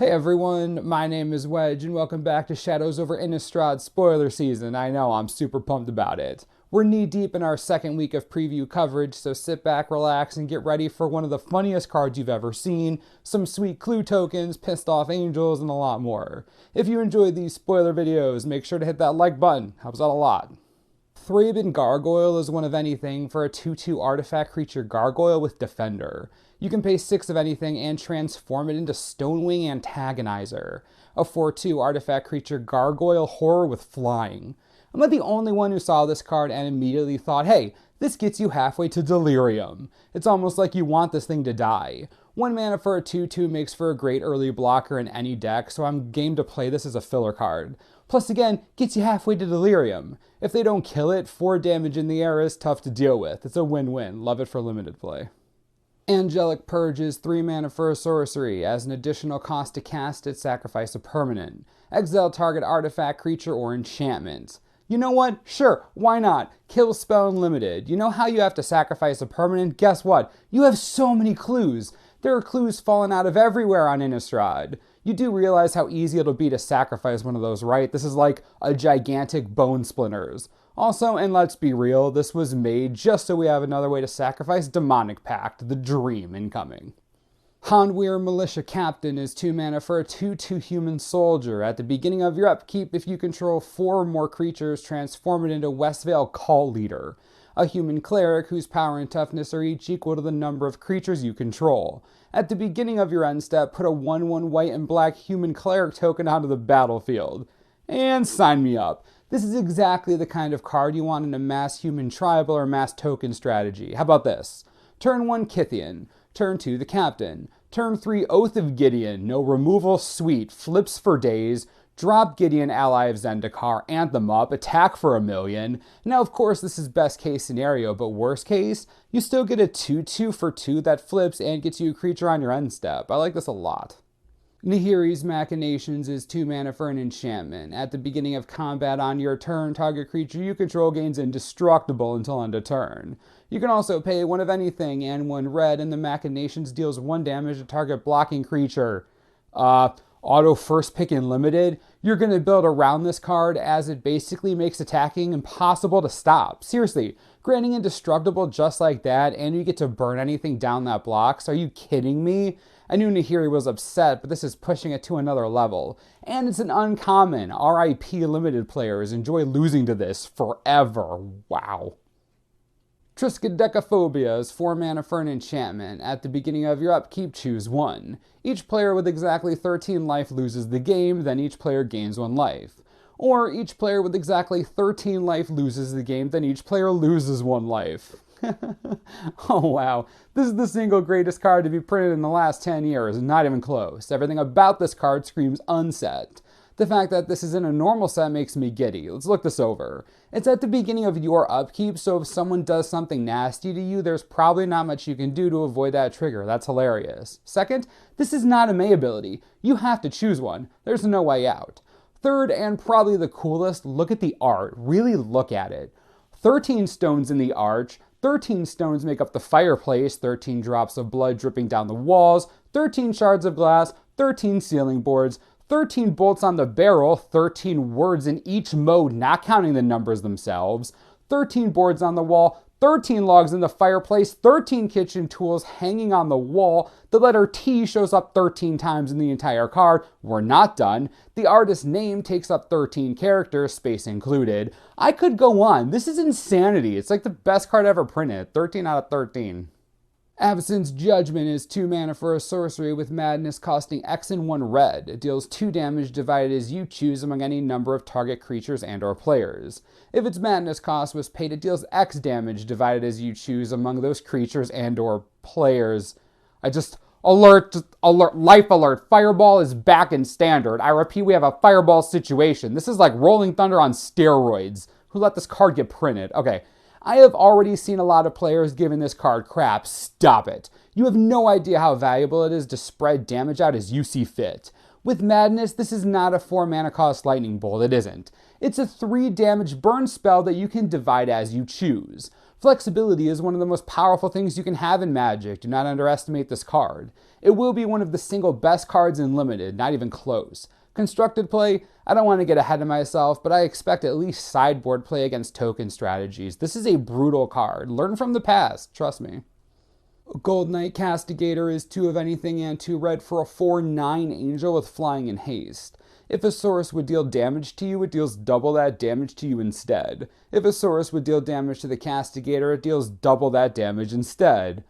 Hey everyone, my name is Wedge and welcome back to Shadows over Innistrad spoiler season. I know, I'm super pumped about it. We're knee deep in our second week of preview coverage, so sit back, relax, and get ready for one of the funniest cards you've ever seen, some sweet clue tokens, pissed off angels, and a lot more. If you enjoyed these spoiler videos, make sure to hit that like button, helps out a lot. Thraben Gargoyle is one of anything for a 2/2 artifact creature gargoyle with Defender. You can pay 6 of anything and transform it into Stonewing Antagonizer, a 4/2 artifact creature gargoyle horror with flying. I'm not the only one who saw this card and immediately thought, hey, this gets you halfway to Delirium. It's almost like you want this thing to die. 1 mana for a 2/2 makes for a great early blocker in any deck, so I'm game to play this as a filler card. Plus again, gets you halfway to Delirium. If they don't kill it, 4 damage in the air is tough to deal with. It's a win-win. Love it for limited play. Angelic Purge is 3 mana for a sorcery. As an additional cost to cast it, sacrifice a permanent. Exile target artifact, creature, or enchantment. You know what? Sure, why not? Kill spell unlimited. You know how you have to sacrifice a permanent? Guess what? You have so many clues. There are clues falling out of everywhere on Innistrad. You do realize how easy it'll be to sacrifice one of those, right? This is like a gigantic bone splinters. Also, and let's be real, this was made just so we have another way to sacrifice Demonic Pact, the dream incoming. Handweir Militia Captain is 2 mana for a 2/2 human soldier. At the beginning of your upkeep, if you control 4 or more creatures, transform it into Westvale Call Leader, a human cleric whose power and toughness are each equal to the number of creatures you control. At the beginning of your end step, put a 1/1 white and black human cleric token onto the battlefield. And sign me up. This is exactly the kind of card you want in a mass human tribal or mass token strategy. How about this? Turn 1 Kythian, turn 2 the Captain, turn 3 Oath of Gideon, no removal, sweet, flips for days, drop Gideon, ally of Zendikar, anthem up, attack for 1,000,000. Now of course this is best case scenario, but worst case, you still get a 2/2 for 2 that flips and gets you a creature on your end step. I like this a lot. Nahiri's Machinations is 2 mana for an enchantment. At the beginning of combat on your turn, target creature you control gains indestructible until end of turn. You can also pay 1 of anything and 1 red, and the Machinations deals 1 damage to target blocking creature. Auto first pick in limited. You're going to build around this card as it basically makes attacking impossible to stop. Seriously, granting indestructible just like that, and you get to burn anything down that blocks. Are you kidding me? I knew Nahiri was upset, but this is pushing it to another level. And it's an uncommon. RIP limited players enjoy losing to this forever. Wow. Triskaidekaphobia is 4 mana for an enchantment. At the beginning of your upkeep, choose 1. Each player with exactly 13 life loses the game, then each player gains 1 life. Or each player with exactly 13 life loses the game, then each player loses 1 life. Oh wow, this is the single greatest card to be printed in the last 10 years, not even close. Everything about this card screams unset. The fact that this is in a normal set makes me giddy. Let's look this over. It's at the beginning of your upkeep, so if someone does something nasty to you, there's probably not much you can do to avoid that trigger. That's hilarious. Second, this is not a May ability. You have to choose one. There's no way out. Third, and probably the coolest, look at the art. Really look at it. 13 stones in the arch. 13 stones make up the fireplace, 13 drops of blood dripping down the walls, 13 shards of glass, 13 ceiling boards, 13 bolts on the barrel, 13 words in each mode, not counting the numbers themselves, 13 boards on the wall, 13 logs in the fireplace, 13 kitchen tools hanging on the wall. The letter T shows up 13 times in the entire card. We're not done. The artist's name takes up 13 characters, space included. I could go on. This is insanity. It's like the best card ever printed. 13 out of 13. Absence Judgment is 2 mana for a sorcery with madness costing X and 1 red. It deals 2 damage divided as you choose among any number of target creatures and or players. If its madness cost was paid, it deals X damage divided as you choose among those creatures and or players. Alert, life alert, Fireball is back in standard. I repeat, we have a Fireball situation. This is like Rolling Thunder on steroids. Who let this card get printed? Okay. I have already seen a lot of players giving this card crap. Stop it. You have no idea how valuable it is to spread damage out as you see fit. With Madness, this is not a 4-mana cost lightning bolt, it isn't. It's a 3 damage burn spell that you can divide as you choose. Flexibility is one of the most powerful things you can have in Magic. Do not underestimate this card. It will be one of the single best cards in Limited, not even close. Constructed play, I don't want to get ahead of myself, but I expect at least sideboard play against token strategies. This is a brutal card. Learn from the past, trust me. Goldnight Castigator is 2 of anything and 2 red for a 4/9 angel with flying and haste. If a source would deal damage to you, it deals double that damage to you instead. If a source would deal damage to the Castigator, it deals double that damage instead.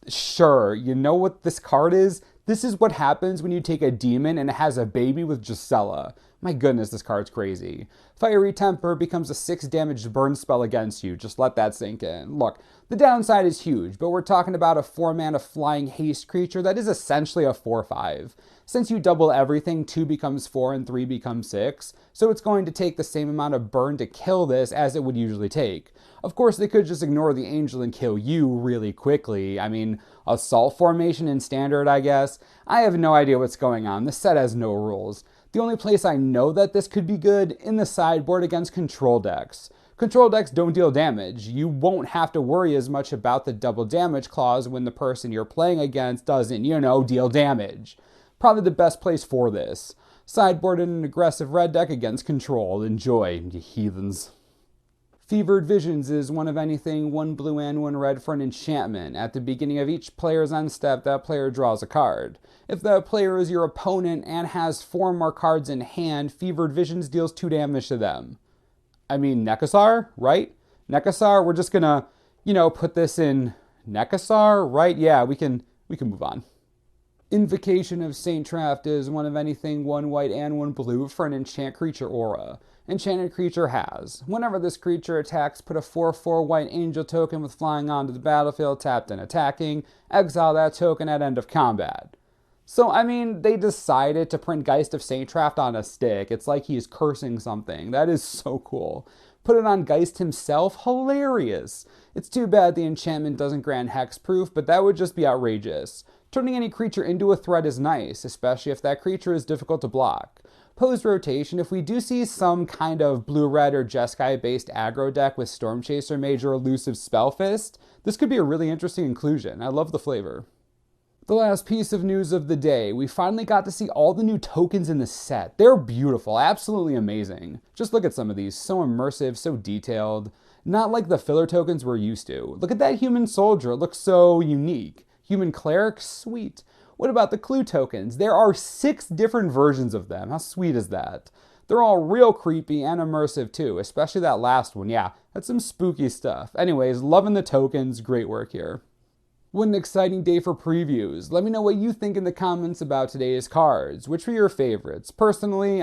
Sure, you know what this card is? This is what happens when you take a demon and it has a baby with Gisela. My goodness, this card's crazy. Fiery Temper becomes a 6 damage burn spell against you. Just let that sink in. Look, the downside is huge, but we're talking about a 4-mana flying haste creature that is essentially a 4/5. Since you double everything, 2 becomes 4 and 3 becomes 6, so it's going to take the same amount of burn to kill this as it would usually take. Of course, they could just ignore the angel and kill you really quickly. I mean, assault formation in standard, I guess. I have no idea what's going on. This set has no rules. The only place I know that this could be good, in the sideboard against control decks. Control decks don't deal damage. You won't have to worry as much about the double damage clause when the person you're playing against doesn't, deal damage. Probably the best place for this. Sideboard in an aggressive red deck against control. Enjoy, you heathens. Fevered Visions is 1 of anything, 1 blue and 1 red for an enchantment. At the beginning of each player's end step, that player draws a card. If the player is your opponent and has 4 more cards in hand, Fevered Visions deals 2 damage to them. I mean, Nekasar, right? Nekasar, we're just gonna, put this in Nekasar, right? Yeah, we can move on. Invocation of Saint Traft is 1 of anything, 1 white and 1 blue for an enchant creature aura. Enchanted creature has. Whenever this creature attacks, put a 4/4 white angel token with flying onto the battlefield, tapped and attacking. Exile that token at end of combat. So, they decided to print Geist of Saint Traft on a stick. It's like he's cursing something. That is so cool. Put it on Geist himself? Hilarious. It's too bad the enchantment doesn't grant hexproof, but that would just be outrageous. Turning any creature into a threat is nice, especially if that creature is difficult to block. Post rotation, if we do see some kind of blue-red or Jeskai-based aggro deck with Storm Chaser Mage or Elusive Spellfist, this could be a really interesting inclusion. I love the flavor. The last piece of news of the day, we finally got to see all the new tokens in the set. They're beautiful, absolutely amazing. Just look at some of these, so immersive, so detailed. Not like the filler tokens we're used to. Look at that Human Soldier, it looks so unique. Human Cleric, sweet. What about the clue tokens? There are 6 different versions of them. How sweet is that? They're all real creepy and immersive too, especially that last one. Yeah, that's some spooky stuff. Anyways, loving the tokens. Great work here. What an exciting day for previews. Let me know what you think in the comments about today's cards. Which were your favorites? Personally,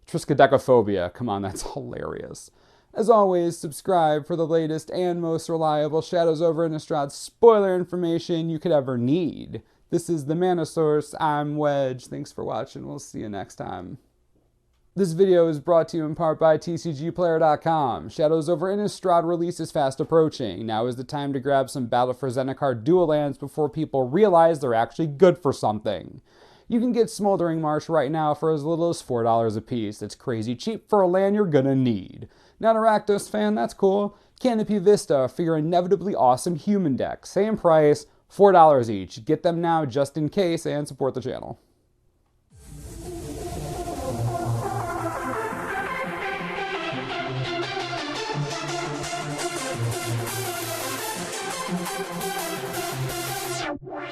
Triskaidekaphobia. Come on, that's hilarious. As always, subscribe for the latest and most reliable Shadows over Innistrad spoiler information you could ever need. This is the Mana Source. I'm Wedge. Thanks for watching. We'll see you next time. This video is brought to you in part by TCGplayer.com. Shadows over Innistrad release is fast approaching. Now is the time to grab some Battle for Zendikar dual lands before people realize they're actually good for something. You can get Smoldering Marsh right now for as little as $4 a piece. It's crazy cheap for a land you're gonna need. Not a Rakdos fan? That's cool. Canopy Vista for your inevitably awesome human deck. Same price, $4 each. Get them now just in case and support the channel. Wow.